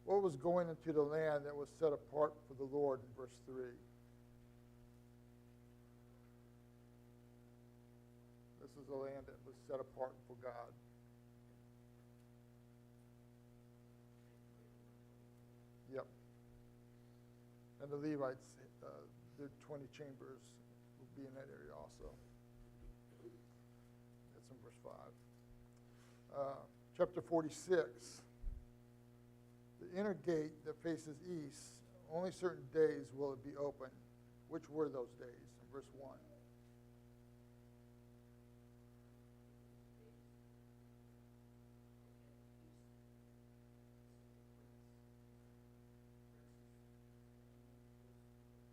what was going into the land that was set apart for the Lord in verse 3? This is a land that was set apart for God. Yep. And the Levites, their 20 chambers will be in that area also. That's in verse 5. Chapter 46. The inner gate that faces east, only certain days will it be open. Which were those days? In verse 1.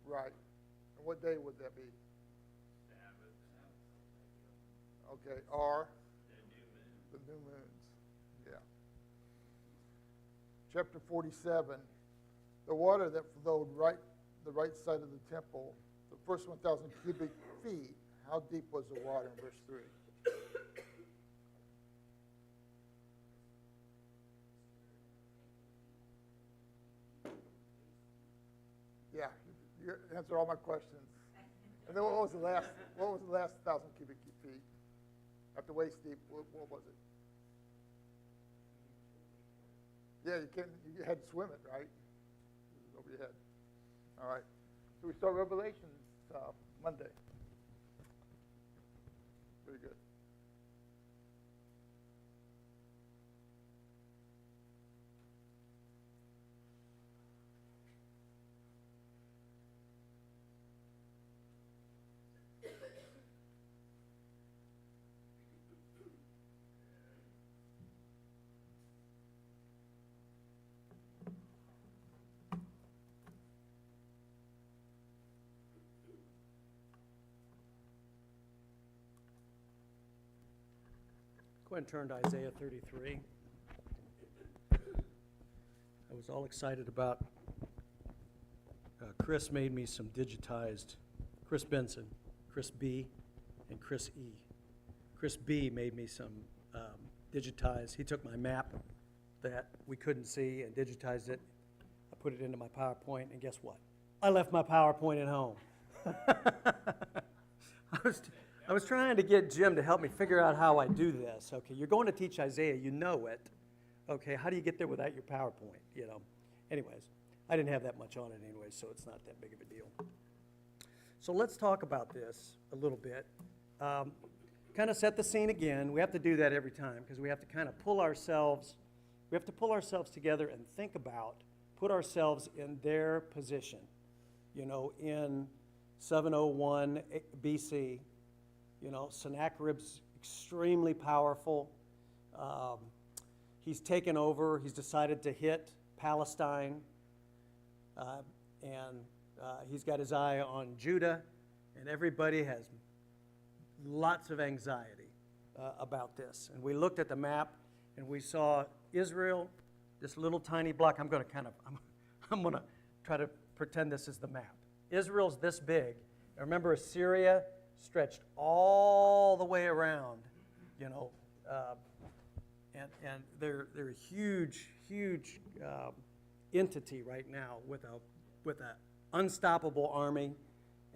Right. And what day would that be? Okay. Or? The new moons. Yeah. Chapter 47. The water that flowed the right side of the temple, the first 1,000 cubic feet, how deep was the water in verse 3? Yeah, you answered all my questions. And then what was the last 1,000 cubic feet? After waist deep, what was it? Yeah, you had to swim it, right? It was over your head. All right. So we start Revelation Monday. Very good. Go ahead and turn to Isaiah 33. I was all excited about, Chris made me some digitized, Chris Benson, Chris B, and Chris E. Chris B made me some digitized. He took my map that we couldn't see and digitized it. I put it into my PowerPoint, and guess what? I left my PowerPoint at home. I was trying to get Jim to help me figure out how I do this. Okay, you're going to teach Isaiah, you know it. Okay, how do you get there without your PowerPoint, you know? Anyways, I didn't have that much on it anyway, so it's not that big of a deal. So let's talk about this a little bit. Kind of set the scene again. We have to do that every time because we have to kind of pull ourselves together and think about, put ourselves in their position. You know, in 701 BC, you know, Sennacherib's extremely powerful. He's taken over. He's decided to hit Palestine. And he's got his eye on Judah. And everybody has lots of anxiety about this. And we looked at the map, and we saw Israel, this little tiny block. I'm going to try to pretend this is the map. Israel's this big. And remember, Assyria stretched all the way around, you know, and they're a huge entity right now with an unstoppable army,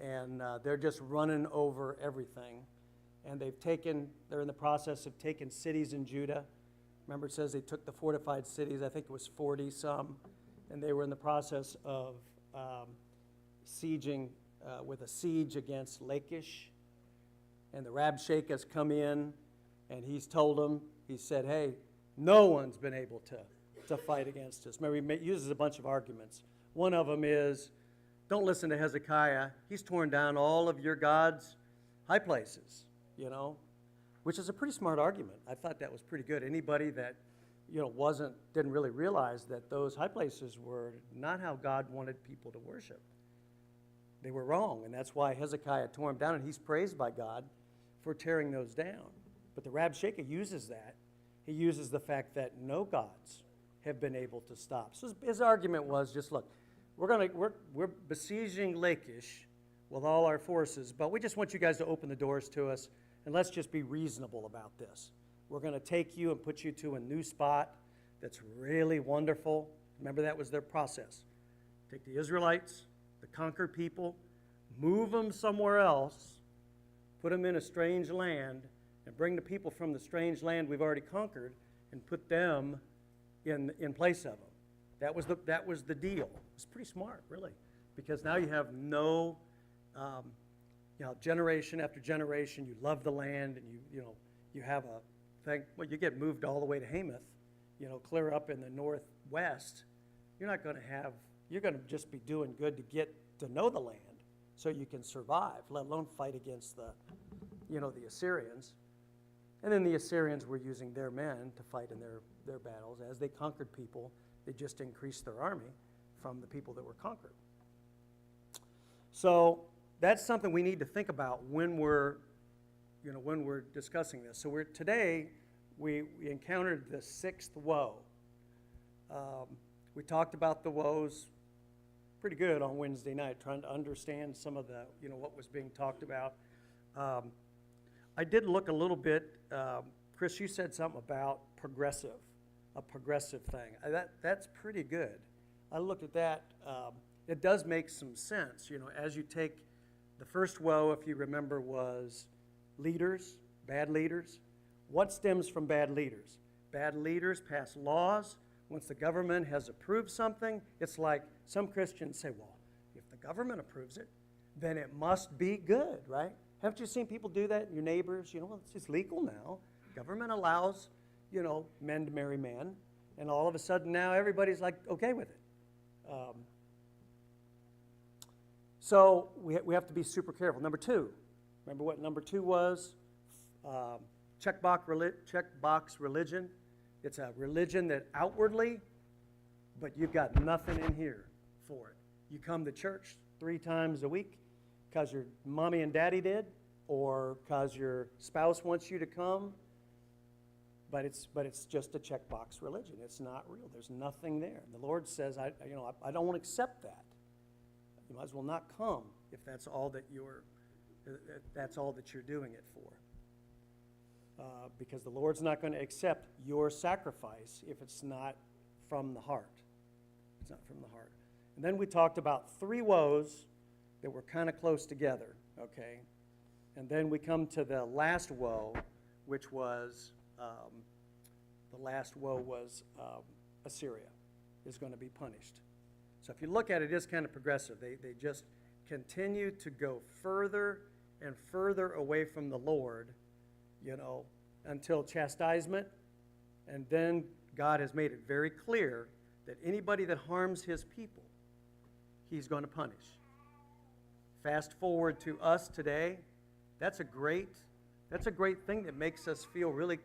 and they're just running over everything. And they're in the process of taking cities in Judah. Remember, it says they took the fortified cities. I think it was 40 some, and they were in the process of sieging with a siege against Lachish. And the Rabshakeh has come in, and he's told them, he said, hey, no one's been able to fight against us. Remember, he uses a bunch of arguments. One of them is, don't listen to Hezekiah. He's torn down all of your God's high places, you know, which is a pretty smart argument. I thought that was pretty good. Anybody that, you know, didn't really realize that those high places were not how God wanted people to worship. They were wrong, and that's why Hezekiah tore them down, and he's praised by God for tearing those down. But the Rabshakeh uses that. He uses the fact that no gods have been able to stop. So his argument was just, look, we're besieging Lachish with all our forces, but we just want you guys to open the doors to us, and let's just be reasonable about this. We're going to take you and put you to a new spot that's really wonderful, Remember, that was their process. Take the Israelites, the conquered people, move them somewhere else, put them in a strange land, and bring the people from the strange land we've already conquered and put them in place of them. That was the deal. It's pretty smart, really, because now you have no, generation after generation, you love the land, and you have a thing. Well, you get moved all the way to Hamath, clear up in the northwest. You're going to just be doing good to get to know the land, so you can survive, let alone fight against the Assyrians. And then the Assyrians were using their men to fight in their battles. As they conquered people, they just increased their army from the people that were conquered. So that's something we need to think about when we're discussing this. So today we encountered the sixth woe. We talked about the woes pretty good on Wednesday night, trying to understand some of the what was being talked about. I did look a little bit. Chris, you said something about a progressive thing. That's pretty good. I looked at that. It does make some sense. As you take the first woe, if you remember, was leaders, bad leaders. What stems from bad leaders? Bad leaders pass laws. Once the government has approved something, it's like some Christians say, well, if the government approves it, then it must be good, right? Haven't you seen people do that? Your neighbors, well, it's just legal now. Government allows, men to marry men, and all of a sudden now everybody's like okay with it. So we have to be super careful. Number two, remember what number two was? Checkbox religion. It's a religion that outwardly, but you've got nothing in here for it. You come to church 3 times a week because your mommy and daddy did, or because your spouse wants you to come, but it's just a checkbox religion. It's not real. There's nothing there. The Lord says, I don't want to accept that. You might as well not come if that's all that you're doing it for. Because the Lord's not going to accept your sacrifice if it's not from the heart. It's not from the heart. And then we talked about 3 woes that were kind of close together, okay? And then we come to the last woe, which was, Assyria is going to be punished. So if you look at it, it's kind of progressive. They just continue to go further and further away from the Lord, until chastisement. And then God has made it very clear that anybody that harms his people, he's going to punish. Fast forward to us today, that's a great thing that makes us feel really,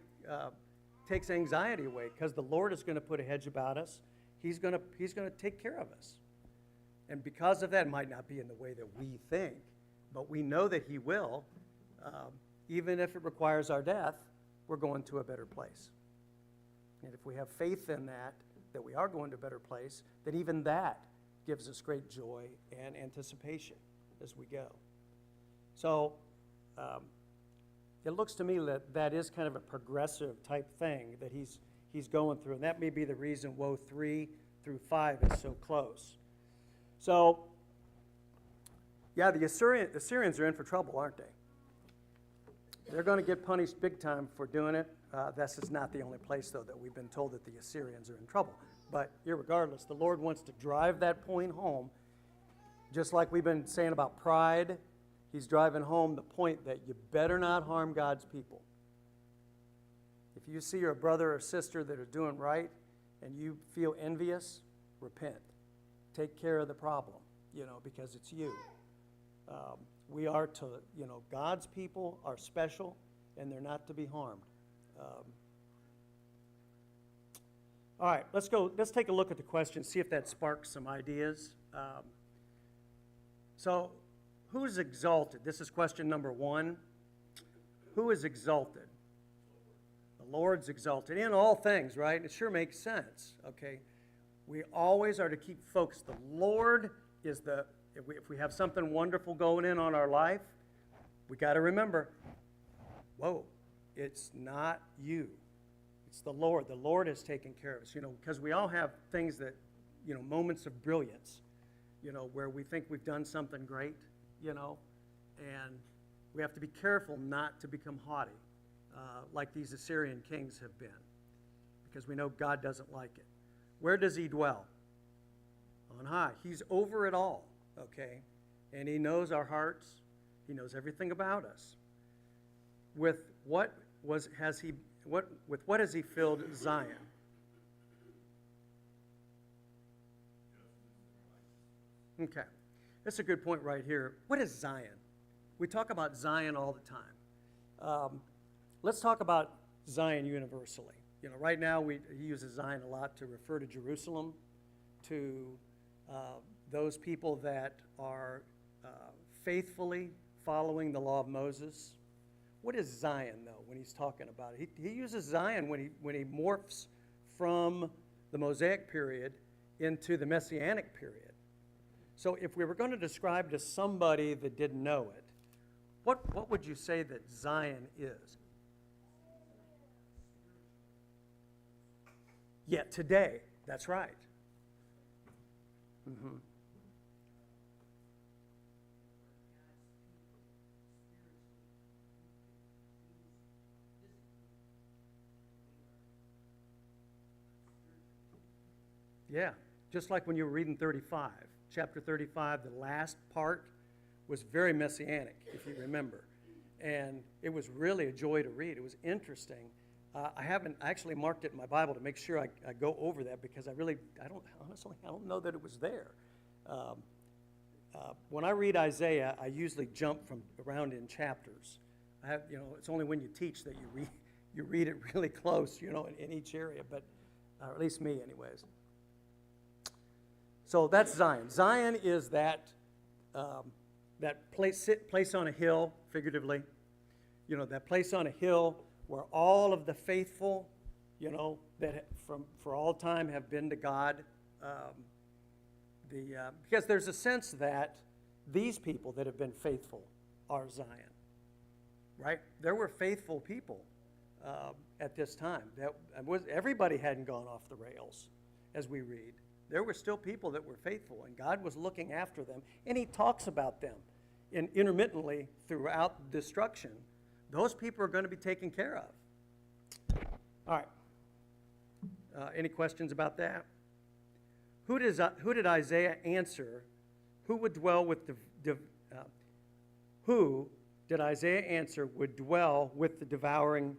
takes anxiety away, because the Lord is going to put a hedge about us. He's going to take care of us. And because of that, it might not be in the way that we think, but we know that he will. Even if it requires our death, we're going to a better place. And if we have faith in that we are going to a better place, then even that gives us great joy and anticipation as we go. So it looks to me that is kind of a progressive type thing that he's going through, and that may be the reason woe 3 through 5 is so close. So, yeah, the Assyrians are in for trouble, aren't they? They're going to get punished big time for doing it. This is not the only place, though, that we've been told that the Assyrians are in trouble. But irregardless, the Lord wants to drive that point home, just like we've been saying about pride. He's driving home the point that you better not harm God's people. If you see your brother or sister that are doing right and you feel envious, repent. Take care of the problem, because it's you. We are to, God's people are special, and they're not to be harmed. All right, let's take a look at the question, see if that sparks some ideas. So, who is exalted? This is question number 1. Who is exalted? The Lord's exalted in all things, right? It sure makes sense, okay? We always are to keep focused. The Lord is if we have something wonderful going on our life, we got to remember, whoa, it's not you. It's the Lord. The Lord has taken care of us, because we all have things that moments of brilliance, where we think we've done something great, and we have to be careful not to become haughty, like these Assyrian kings have been, because we know God doesn't like it. Where does he dwell? On high. He's over it all, okay? And he knows our hearts. He knows everything about us. With what has he filled Zion? Okay. That's a good point right here. What is Zion? We talk about Zion all the time. Let's talk about Zion universally. Right now he uses Zion a lot to refer to Jerusalem, to those people that are faithfully following the law of Moses. What is Zion, though, when he's talking about it? He uses Zion when he morphs from the Mosaic period into the Messianic period. So if we were going to describe to somebody that didn't know it, what would you say that Zion is? Yeah, today. That's right. Mm-hmm. Yeah, just like when you were reading 35. Chapter 35, the last part was very messianic, if you remember. And it was really a joy to read. It was interesting. I actually marked it in my Bible to make sure I go over that, because honestly, I don't know that it was there. When I read Isaiah, I usually jump from around in chapters. It's only when you teach that you read it really close, in each area, but or at least me anyways. So that's Zion. Zion is that place on a hill, figuratively. That place on a hill where all of the faithful, that for all time have been to God. Because there's a sense that these people that have been faithful are Zion, right? There were faithful people at this time. Everybody hadn't gone off the rails, as we read. There were still people that were faithful, and God was looking after them, and he talks about them intermittently throughout destruction. Those people are going to be taken care of. All right. Any questions about that? Who did Isaiah answer? Who would dwell with who did Isaiah answer would dwell with the devouring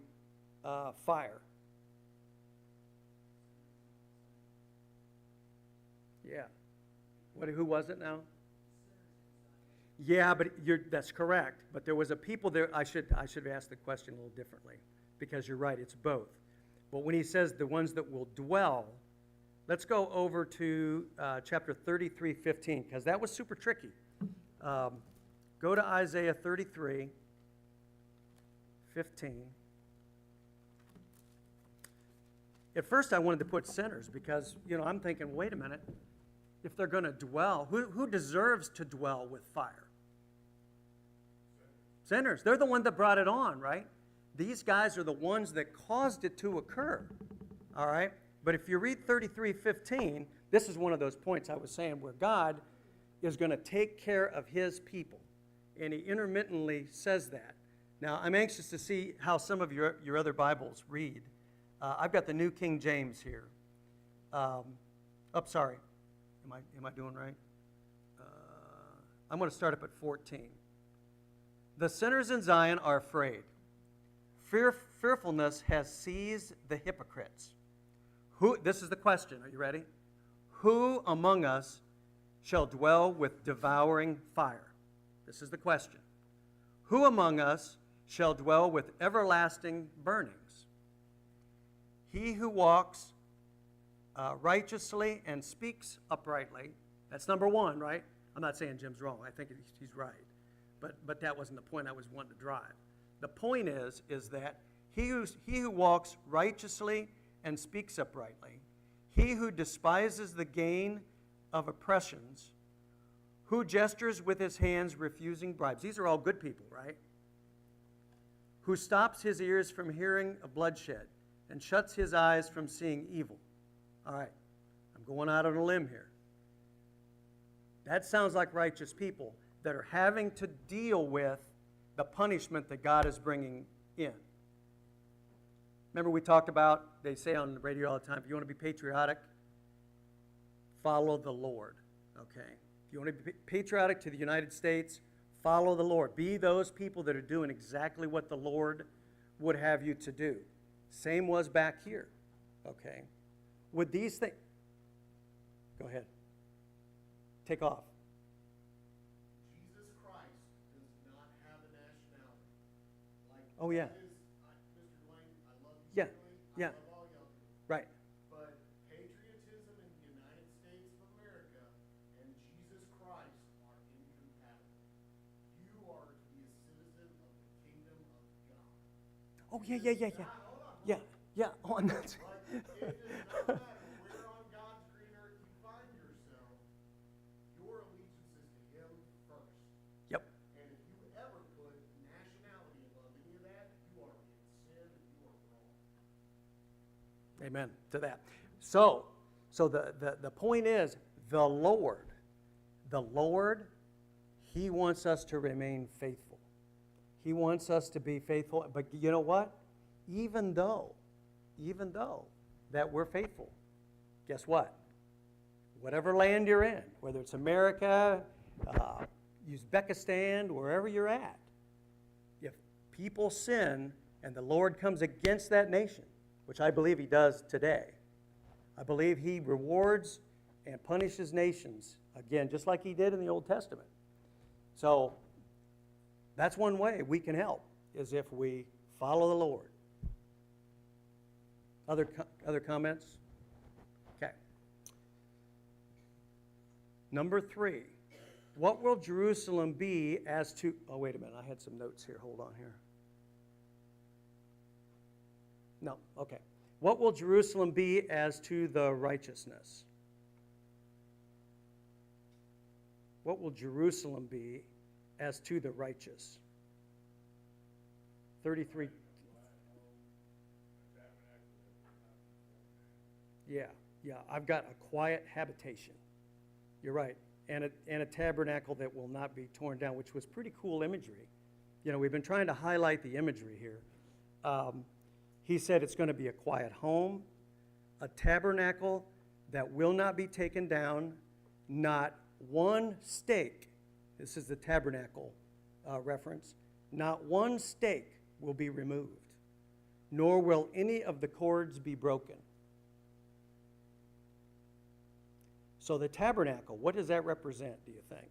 fire? Yeah. Who was it now? Yeah, but that's correct. But there was a people there. I should have asked the question a little differently, because you're right, it's both. But when he says the ones that will dwell, let's go over to chapter 33:15, because that was super tricky. Go to Isaiah 33:15. At first I wanted to put sinners, because, I'm thinking, wait a minute. If they're going to dwell, who deserves to dwell with fire? Sinners. They're the one that brought it on, right? These guys are the ones that caused it to occur, all right? But if you read 33:15, this is one of those points I was saying where God is going to take care of his people, and he intermittently says that. Now, I'm anxious to see how some of your other Bibles read. I've got the New King James here. Sorry. Am I doing right? I'm going to start up at 14. The sinners in Zion are afraid. Fearfulness has seized the hypocrites. This is the question. Are you ready? Who among us shall dwell with devouring fire? This is the question. Who among us shall dwell with everlasting burnings? He who walks righteously and speaks uprightly. That's number one, right? I'm not saying Jim's wrong. I think he's right. But that wasn't the point I was wanting to drive. The point is that he who walks righteously and speaks uprightly, he who despises the gain of oppressions, who gestures with his hands refusing bribes. These are all good people, right? Who stops his ears from hearing of bloodshed and shuts his eyes from seeing evil. All right, I'm going out on a limb here. That sounds like righteous people that are having to deal with the punishment that God is bringing in. Remember we talked about, they say on the radio all the time, if you want to be patriotic, follow the Lord, okay? If you want to be patriotic to the United States, follow the Lord. Be those people that are doing exactly what the Lord would have you to do. Same was back here, okay? Would these things... Go ahead. Take off. Jesus Christ does not have a nationality. Like, Oh, yeah. Mr. Dwayne, I love you. Yeah, dearly. yeah. I love all y'all. Right. But patriotism in the United States of America and Jesus Christ are incompatible. You are to be a citizen of the kingdom of God. Oh, yeah. Hold on. Yeah. Oh, I'm not... Like, it does not matter where on God's green earth you find yourself, your allegiance is to Him first. Yep. And if you ever put nationality above any of that, you are in sin and you are wrong. Amen to that. So the point is, the Lord, He wants us to remain faithful. He wants us to be faithful. But you know what? Even though that we're faithful, guess what? Whatever land you're in, whether it's America, Uzbekistan, wherever you're at, if people sin and the Lord comes against that nation, which I believe He does today, I believe He rewards and punishes nations, again, just like He did in the Old Testament. So that's one way we can help, is if we follow the Lord. Other comments? Okay. Number 3. What will Jerusalem be as to... Oh, wait a minute. I had some notes here. Hold on here. No. Okay. What will Jerusalem be as to the righteousness? What will Jerusalem be as to the righteous? 33... Yeah, I've got a quiet habitation. You're right. And a tabernacle that will not be torn down, which was pretty cool imagery. You know, we've been trying to highlight the imagery here. He said it's going to be a quiet home, a tabernacle that will not be taken down, not one stake. This is the tabernacle reference. Not one stake will be removed, nor will any of the cords be broken. So the tabernacle, what does that represent, do you think?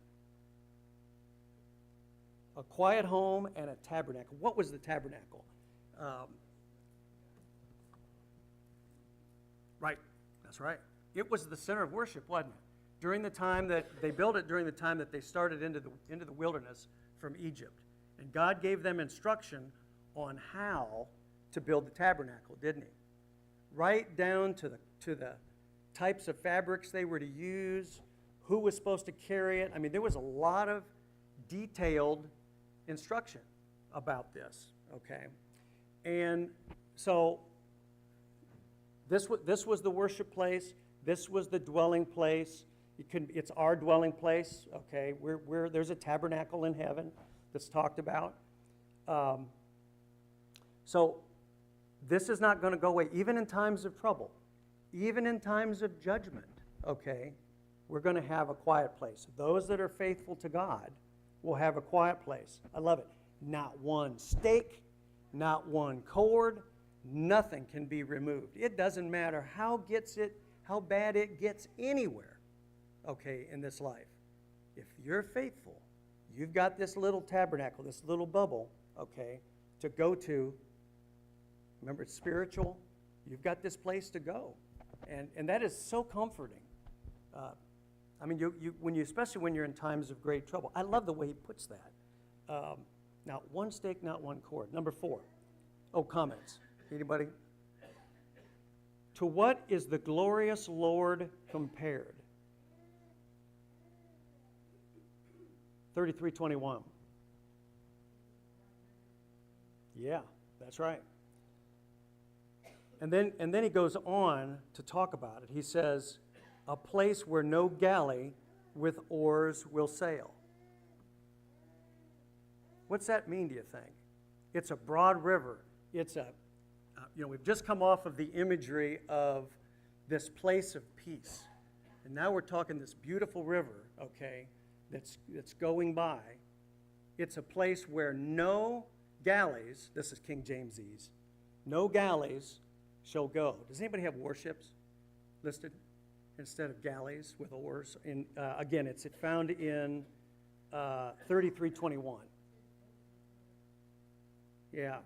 A quiet home and a tabernacle. What was the tabernacle? Right, that's right. It was the center of worship, wasn't it? During the time that they built it, during the time that they started into the wilderness from Egypt. And God gave them instruction on how to build the tabernacle, didn't He? Right down to the types of fabrics they were to use, who was supposed to carry it. I mean, there was a lot of detailed instruction about this, okay? And so this was the worship place. This was the dwelling place. It's our dwelling place, okay? There's a tabernacle in heaven that's talked about. So this is not going to go away, even in times of trouble. Even in times of judgment, okay, we're going to have a quiet place. Those that are faithful to God will have a quiet place. I love it. Not one stake, not one cord, nothing can be removed. It doesn't matter how bad it gets anywhere, okay, in this life. If you're faithful, you've got this little tabernacle, this little bubble, okay, to go to. Remember, it's spiritual. You've got this place to go. And that is so comforting. I mean, especially when you're in times of great trouble. I love the way he puts that. Now, one stake, not one cord. Number 4. Oh, comments. Anybody? To what is the glorious Lord compared? 33:21. Yeah, that's right. And then he goes on to talk about it. He says, a place where no galley with oars will sail. What's that mean, do you think? It's a broad river. It's we've just come off of the imagery of this place of peace. And now we're talking this beautiful river, okay, that's going by. It's a place where no galleys, this is King James's, no galleys shall go. Does anybody have warships listed instead of galleys with oars? Again, it's found in 33:21. Yeah.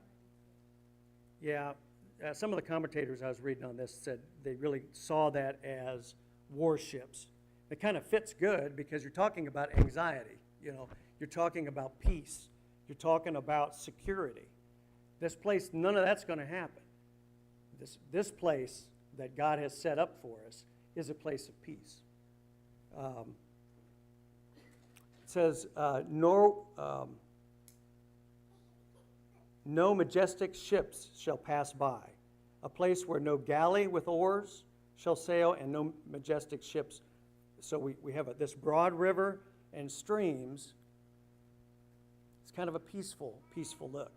Some of the commentators I was reading on this said they really saw that as warships. It kind of fits good because you're talking about anxiety. You're talking about peace. You're talking about security. This place, none of that's going to happen. This place that God has set up for us is a place of peace. It says, no majestic ships shall pass by, a place where no galley with oars shall sail, and no majestic ships. So we have this broad river and streams. It's kind of a peaceful look.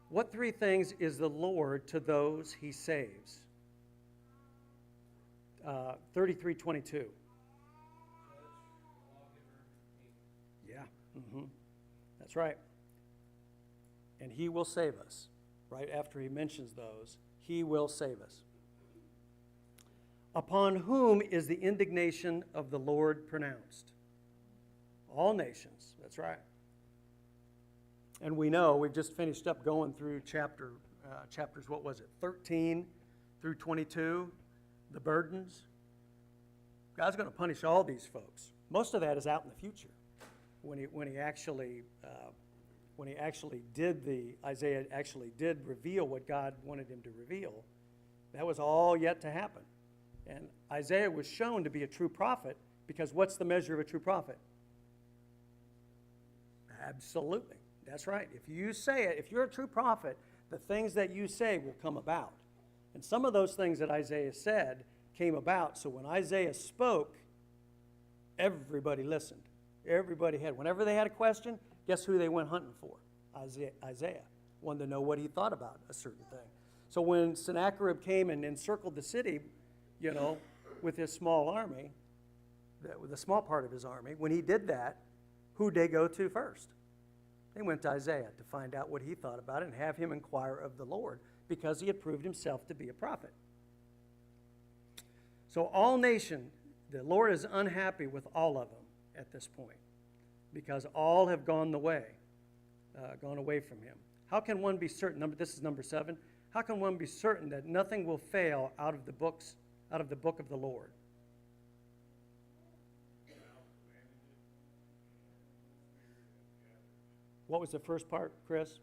What three things is the Lord to those he saves? 33:22. Yeah, that's right. And he will save us. Right after he mentions those, he will save us. Upon whom is the indignation of the Lord pronounced? All nations, that's right. And we know, we've just finished up going through chapters, 13 through 22, the burdens. God's going to punish all these folks. Most of that is out in the future. Isaiah actually did reveal what God wanted him to reveal. That was all yet to happen. And Isaiah was shown to be a true prophet because what's the measure of a true prophet? Absolutely. That's right. If you say it, if you're a true prophet, the things that you say will come about. And some of those things that Isaiah said came about. So when Isaiah spoke, everybody listened. Everybody whenever they had a question, guess who they went hunting for? Isaiah. Wanted to know what he thought about a certain thing. So when Sennacherib came and encircled the city, with his small army, with a small part of his army, when he did that, who'd they go to first? They went to Isaiah to find out what he thought about it and have him inquire of the Lord because he had proved himself to be a prophet. So all nation, the Lord is unhappy with all of them at this point because all have gone away from him. How can one be certain? This is number 7. How can one be certain that nothing will fail out of the book of the Lord? What was the first part, Chris?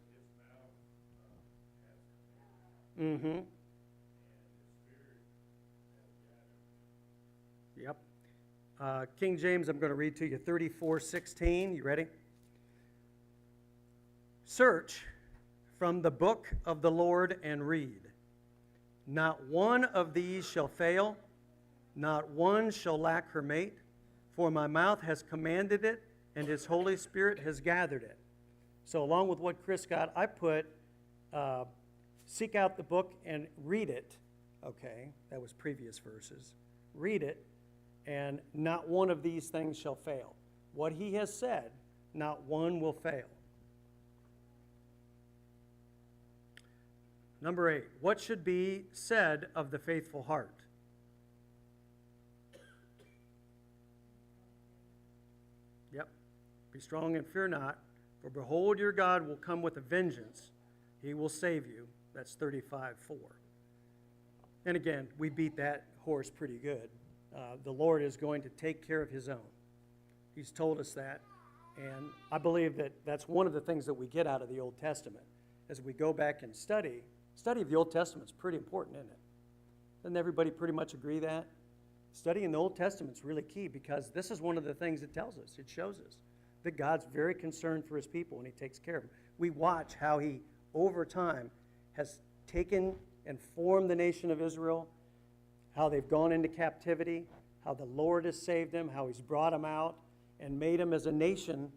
Mm-hmm. Yep. King James, I'm going to read to you 34:16. You ready? Search from the book of the Lord and read. Not one of these shall fail, not one shall lack her mate, for my mouth has commanded it, and his Holy Spirit has gathered it. So along with what Chris got, I put, seek out the book and read it. Okay, that was previous verses. Read it, and not one of these things shall fail. What he has said, not one will fail. Number 8, what should be said of the faithful heart? Yep. Be strong and fear not, for behold, your God will come with a vengeance. He will save you. That's 35:4. And again, we beat that horse pretty good. The Lord is going to take care of his own. He's told us that. And I believe that that's one of the things that we get out of the Old Testament. As we go back and study of the Old Testament is pretty important, isn't it? Doesn't everybody pretty much agree that? Studying the Old Testament is really key because this is one of the things it tells us. It shows us that God's very concerned for his people and he takes care of them. We watch how he, over time, has taken and formed the nation of Israel, how they've gone into captivity, how the Lord has saved them, how he's brought them out and made them as a nation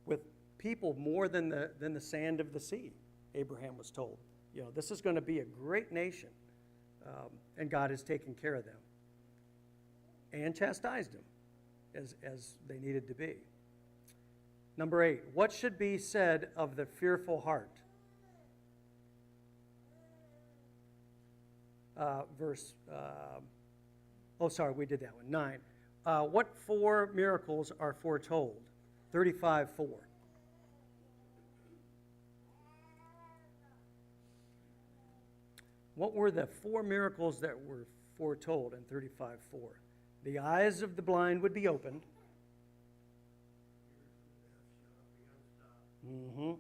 with people more than the sand of the sea, Abraham was told. This is going to be a great nation, and God has taken care of them and chastised them as they needed to be. Number 8, what should be said of the fearful heart? We did that one. 9. What 4 miracles are foretold? 35:4. What were the 4 miracles that were foretold in 35:4? The eyes of the blind would be opened. Mm-hmm.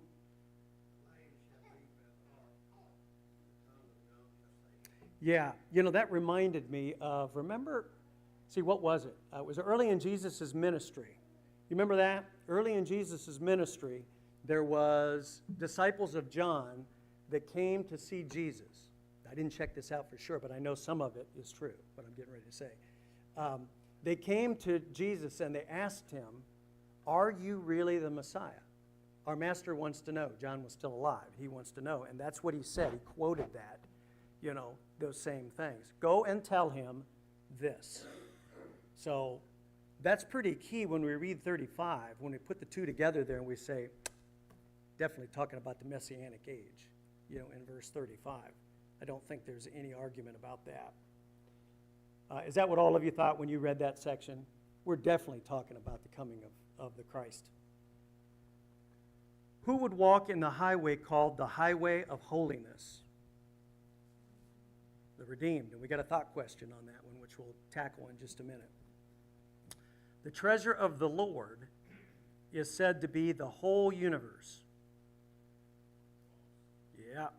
Yeah, that reminded me of, what was it? It was early in Jesus' ministry. You remember that? Early in Jesus' ministry, there was disciples of John that came to see Jesus. I didn't check this out for sure, but I know some of it is true, what I'm getting ready to say. They came to Jesus and they asked him, "Are you really the Messiah? Our master wants to know." John was still alive. He wants to know. And that's what he said. He quoted that, those same things. Go and tell him this. So that's pretty key when we read 35, when we put the two together there and we say, definitely talking about the Messianic age, in verse 35. I don't think there's any argument about that. Is that what all of you thought when you read that section? We're definitely talking about the coming of the Christ. Who would walk in the highway called the highway of holiness? The redeemed. And we got a thought question on that one, which we'll tackle in just a minute. The treasure of the Lord is said to be the whole universe. Yeah.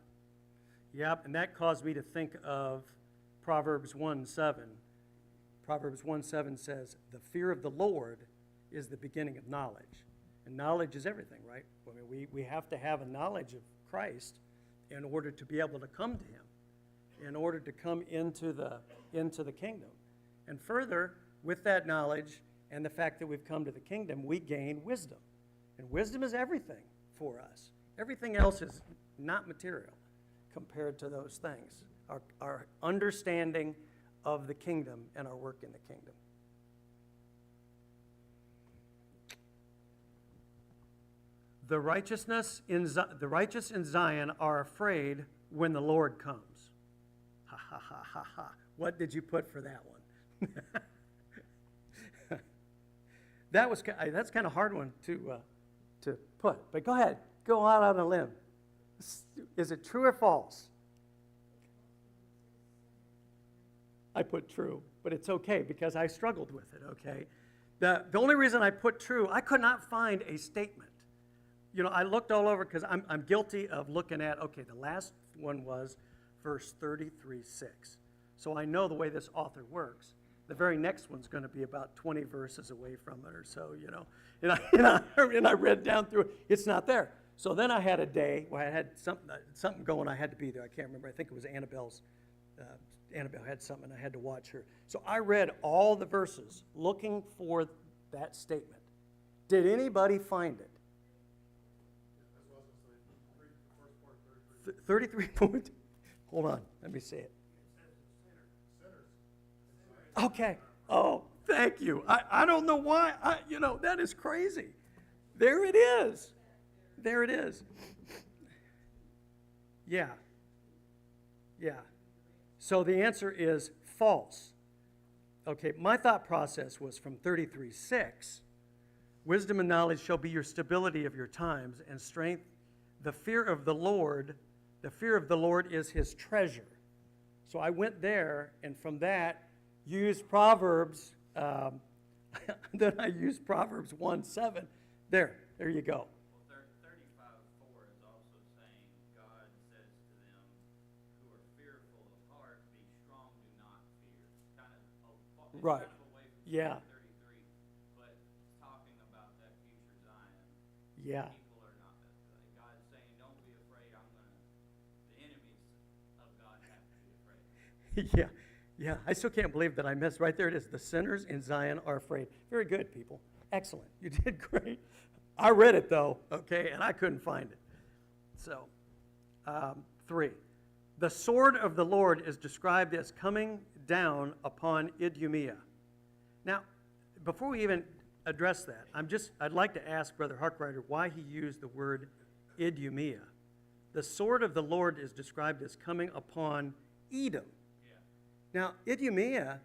Yep, and that caused me to think of Proverbs 1:7. Proverbs 1:7 says, "The fear of the Lord is the beginning of knowledge." And knowledge is everything, right? I mean, we have to have a knowledge of Christ in order to be able to come to him, in order to come into the kingdom. And further, with that knowledge and the fact that we've come to the kingdom, we gain wisdom. And wisdom is everything for us. Everything else is not material compared to those things. Our understanding of the kingdom and our work in the kingdom. The righteous in Zion are afraid when the Lord comes. Ha ha ha ha ha. What did you put for that one? That's kind of a hard one to put. But go ahead. Go out on a limb. Is it true or false? I put true, but it's okay because I struggled with it, okay? The only reason I put true, I could not find a statement. I looked all over because I'm guilty of looking at, okay, the last one was verse 33:6. So I know the way this author works. The very next one's going to be about 20 verses away from it or so, And I read down through it. It's not there. So then I had a day where I had something going. I had to be there. I can't remember. I think it was Annabelle had something. I had to watch her. So I read all the verses looking for that statement. Did anybody find it? 33 point. Hold on. Let me see it. Okay. Oh, thank you. I don't know why. That is crazy. There it is. There it is. Yeah. So the answer is false. Okay, my thought process was from 33:6. Wisdom and knowledge shall be your stability of your times, and strength. The fear of the Lord is his treasure. So I went there, and from that, used Proverbs. Then I used Proverbs 1:7. There you go. Right. Yeah. But talking about that future Zion. Yeah. People are not. God's saying, "Don't be afraid. The enemies of God have to Yeah, yeah. I still can't believe that I missed. Right there it is. The sinners in Zion are afraid. Very good, people. Excellent. You did great. I read it, though, okay, and I couldn't find it. So, 3. The sword of the Lord is described as coming down upon Idumea. Now, before we even address that, I'd like to ask Brother Harkrider why he used the word Idumea. The sword of the Lord is described as coming upon Edom. Now, Idumea,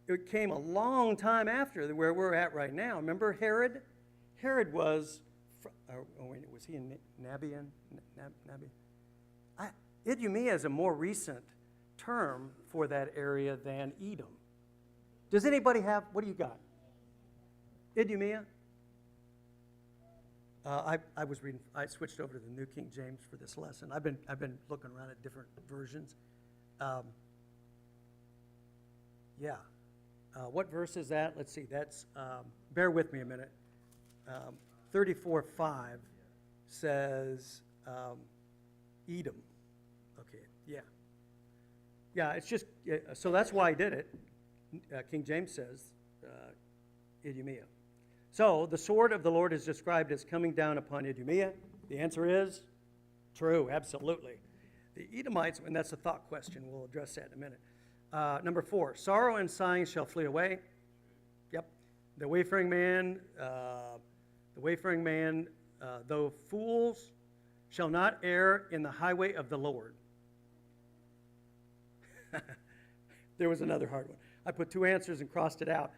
it came a long time after where we're at right now. Remember Herod? Herod was, was he in Nabian? Idumea is a more recent term for that area than Edom. Does anybody have, what do you got? Idumea? I was reading, I switched over to the New King James for this lesson. I've been looking around at different versions. What verse is that? Let's see, that's, bear with me a minute. 34:5 says Edom. Okay, yeah. Yeah, it's just, so that's why I did it. King James says Idumea. So the sword of the Lord is described as coming down upon Idumea. The answer is true, absolutely. The Edomites, and that's a thought question. We'll address that in a minute. Number 4, sorrow and sighing shall flee away. Yep. The wayfaring man, though fools, shall not err in the highway of the Lord. There was another hard one. I put 2 answers and crossed it out.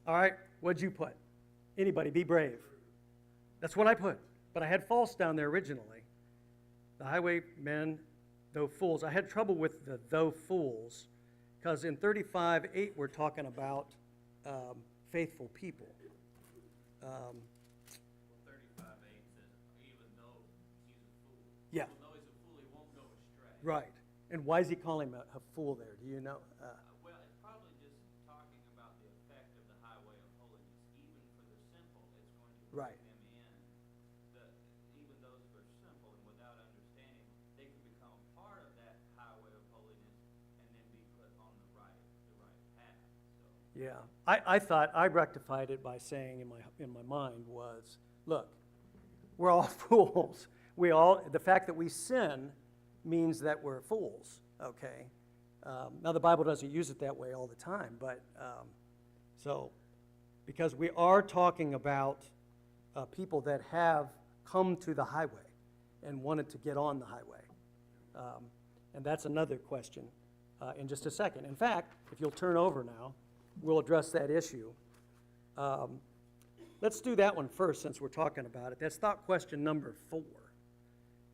All right, what'd you put? Anybody, be brave. That's what I put, but I had false down there originally. The highwaymen, though fools. I had trouble with the though fools, because in 35:8 we're talking about faithful people. 35:8 says, even though he's a fool. Yeah. Even though he's a fool, he won't go astray. Right. And why is he calling him a fool there? Do you know? Well, it's probably just talking about the effect of the highway of holiness. Even for the simple, it's going to bring Right. them in. Even those who are simple and without understanding, they can become part of that highway of holiness and then be put on the right path. So. Yeah. I thought I rectified it by saying in my mind was, look, we're all fools. The fact that we sin means that we're fools, okay? Now, the Bible doesn't use it that way all the time, but because we are talking about people that have come to the highway and wanted to get on the highway. And that's another question in just a second. In fact, if you'll turn over now, we'll address that issue. Let's do that one first since we're talking about it. That's thought question number 4.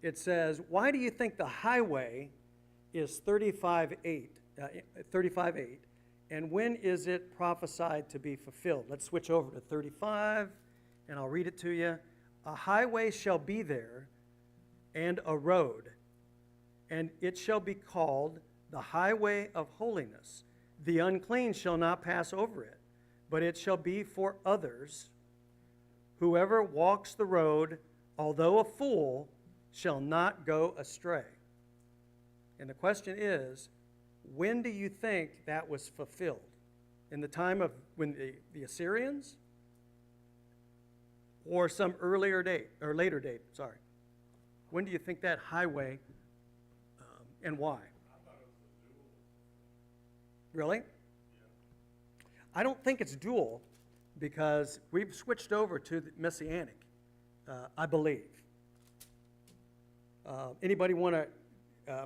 It says, why do you think the highway is 35:8, and when is it prophesied to be fulfilled? Let's switch over to 35, and I'll read it to you. A highway shall be there, and a road, and it shall be called the highway of holiness. The unclean shall not pass over it, but it shall be for others. Whoever walks the road, although a fool, shall not go astray. And the question is, when do you think that was fulfilled? In the time of when the Assyrians? Or some earlier date, or later date, sorry. When do you think that highway, and why? Really? Yeah. I don't think it's dual because we've switched over to the Messianic, I believe. Anybody want to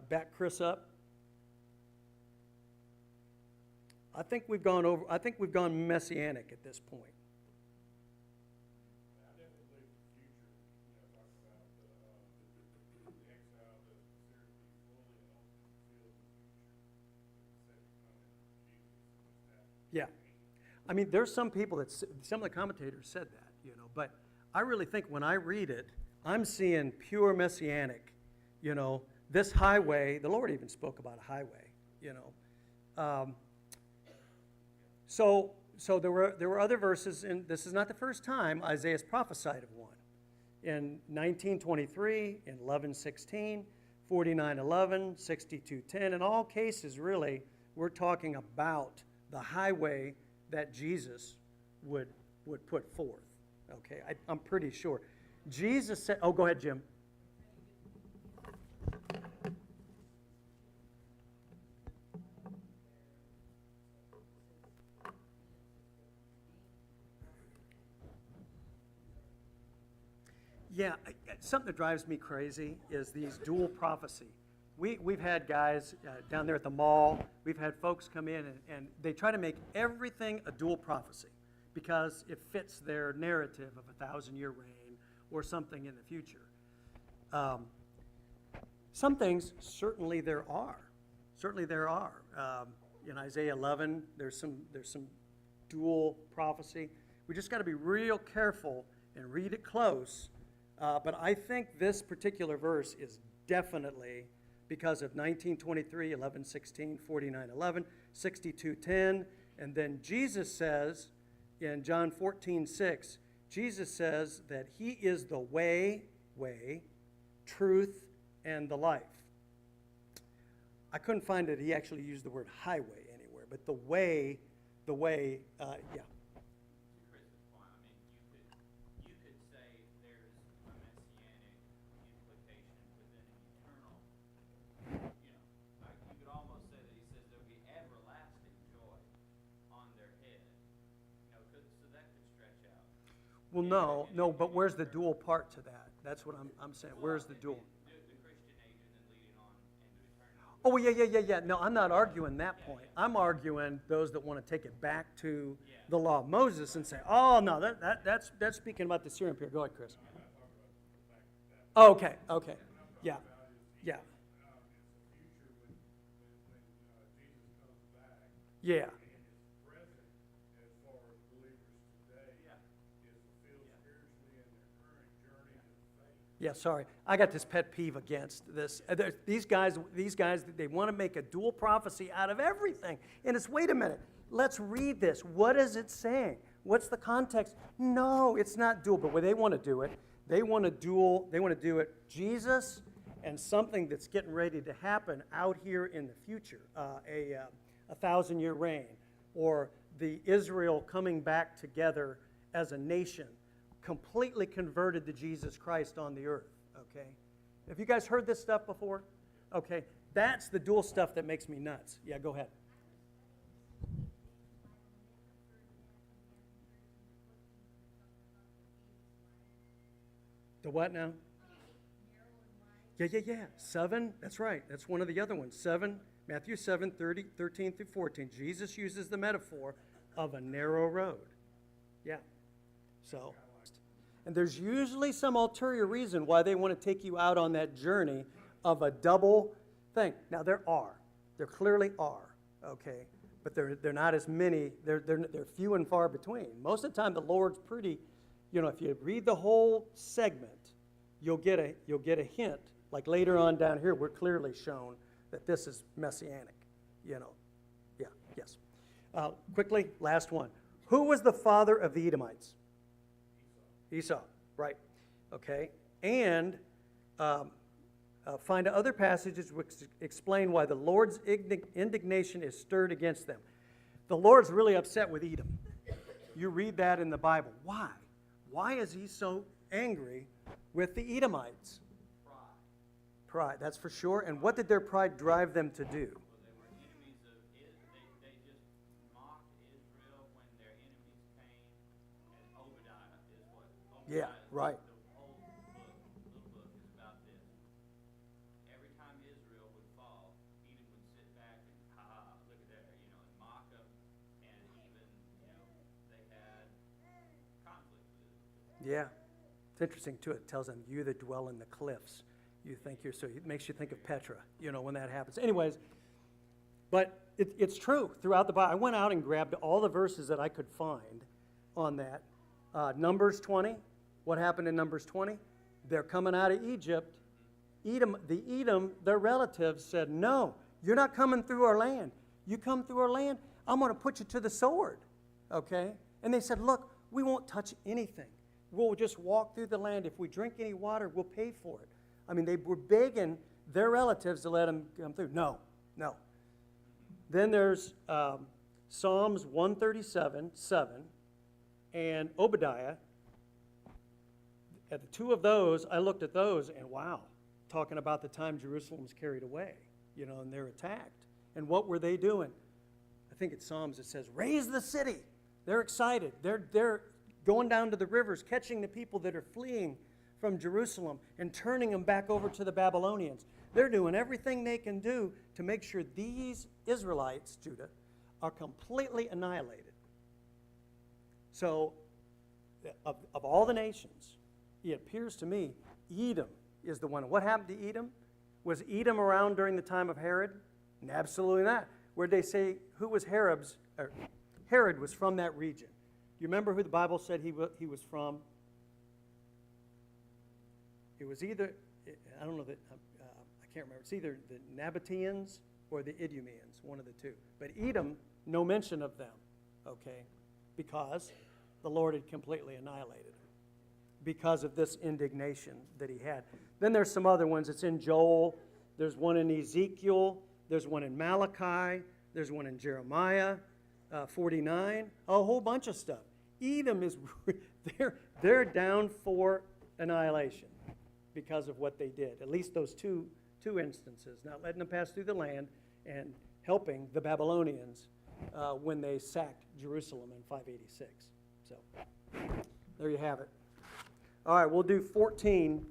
back Chris up? I think we've gone Messianic at this point. I definitely believe the future, talking about the exile that considered to be fully and ultimately fulfilled in the future, the second coming of Jesus. Yeah. I mean, there's some people some of the commentators said that, but I really think when I read it, I'm seeing pure Messianic, this highway, the Lord even spoke about a highway, So there were other verses, and this is not the first time Isaiah's prophesied of one. In 19:23, in 11:16, 49:11, 62:10, in all cases really We're talking about the highway that Jesus would put forth. Okay, I'm pretty sure. Jesus said, oh, go ahead, Jim. Yeah, something that drives me crazy is these dual prophecy. We've had guys down there at the mall, we've had folks come in and they try to make everything a dual prophecy because it fits their narrative of 1,000-year reign or something in the future. Some things, certainly there are. Certainly there are. In Isaiah 11, there's some dual prophecy. We just got to be real careful and read it close. But I think this particular verse is definitely because of 19:23, 11:16, 49:11, 62:10, and then Jesus says in John 14:6, Jesus says that he is the way, truth, and the life. I couldn't find that he actually used the word highway anywhere, but the way, yeah. To Chris's point, I mean, you could say there's a messianic implication within an eternal, like you could almost say that he says there'll be everlasting joy on their head, so that could stretch out. Well, no, but where's the dual part to that? That's what I'm saying. Where's the dual? The Christian age and then leading on into eternity. Oh, yeah. No, I'm not arguing that point. I'm arguing those that want to take it back to the law of Moses and say, oh, no, that's speaking about the Syrian period. Go ahead, Chris. Oh, okay. Yeah. Yeah. Yeah, sorry. I got this pet peeve against this. These guys, they want to make a dual prophecy out of everything. And it's, wait a minute, let's read this. What is it saying? What's the context? No, it's not dual. But when they want to do it, they want to do it Jesus and something that's getting ready to happen out here in the future, a 1,000-year reign, or the Israel coming back together as a nation, completely converted to Jesus Christ on the earth, okay? Have you guys heard this stuff before? Okay, that's the dual stuff that makes me nuts. Yeah, go ahead. The what now? Yeah. 7, that's right. That's one of the other ones. 7, Matthew 7, 13 through 14. Jesus uses the metaphor of a narrow road. Yeah, so... And there's usually some ulterior reason why they want to take you out on that journey of a double thing. Now, there clearly are, okay? But they're not as many, they're few and far between. Most of the time, the Lord's pretty, if you read the whole segment, you'll get a hint. Like later on down here, we're clearly shown that this is messianic, Yeah, yes. Quickly, last one. Who was the father of the Edomites? Esau, right, okay, and find other passages which explain why the Lord's indignation is stirred against them. The Lord's really upset with Edom. You read that in the Bible. Why? Why is he so angry with the Edomites? Pride, that's for sure. And what did their pride drive them to do? Yeah, right. The whole little book is about this. Every time Israel would fall, Edom would sit back and, look at there, and mock them, and even, they had conflict with it. Yeah, it's interesting too. It tells them, you that dwell in the cliffs, you think you're so, it makes you think of Petra, when that happens. Anyways, but it's true throughout the Bible. I went out and grabbed all the verses that I could find on that. Numbers 20. What happened in Numbers 20? They're coming out of Egypt. Edom, their relatives said, no, you're not coming through our land. You come through our land, I'm going to put you to the sword, okay? And they said, look, we won't touch anything. We'll just walk through the land. If we drink any water, we'll pay for it. I mean, they were begging their relatives to let them come through. No. Then there's Psalms 137:7, and Obadiah. At the two of those, I looked at those, and wow, talking about the time Jerusalem's carried away, and they're attacked. And what were they doing? I think it's Psalms that says, raise the city. They're excited. They're going down to the rivers, catching the people that are fleeing from Jerusalem and turning them back over to the Babylonians. They're doing everything they can do to make sure these Israelites, Judah, are completely annihilated. So, of all the nations, it appears to me Edom is the one. What happened to Edom? Was Edom around during the time of Herod? Absolutely not. Where'd they say, who was Herod's? Herod was from that region. Do you remember who the Bible said he was from? It was either, I don't know, I can't remember. It's either the Nabateans or the Idumeans, one of the two. But Edom, no mention of them, okay? Because the Lord had completely annihilated them because of this indignation that he had. Then there's some other ones. It's in Joel. There's one in Ezekiel. There's one in Malachi. There's one in Jeremiah 49. A whole bunch of stuff. Edom is, they're down for annihilation because of what they did. At least those two instances. Not letting them pass through the land and helping the Babylonians when they sacked Jerusalem in 586. So, there you have it. All right, we'll do 14.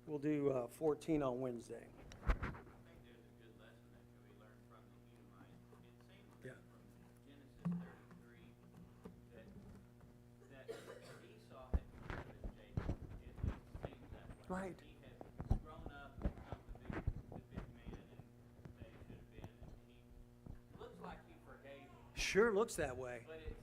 We'll do 14 on Wednesday. I think there's a good lesson that can be learned from the Edomites. It seems Yeah. from Genesis 33 that Esau had pursued Jacob. It seems that way. Right. He had grown up and become the big man that he should have been. And he looks like he forgave him, Sure looks that way. but it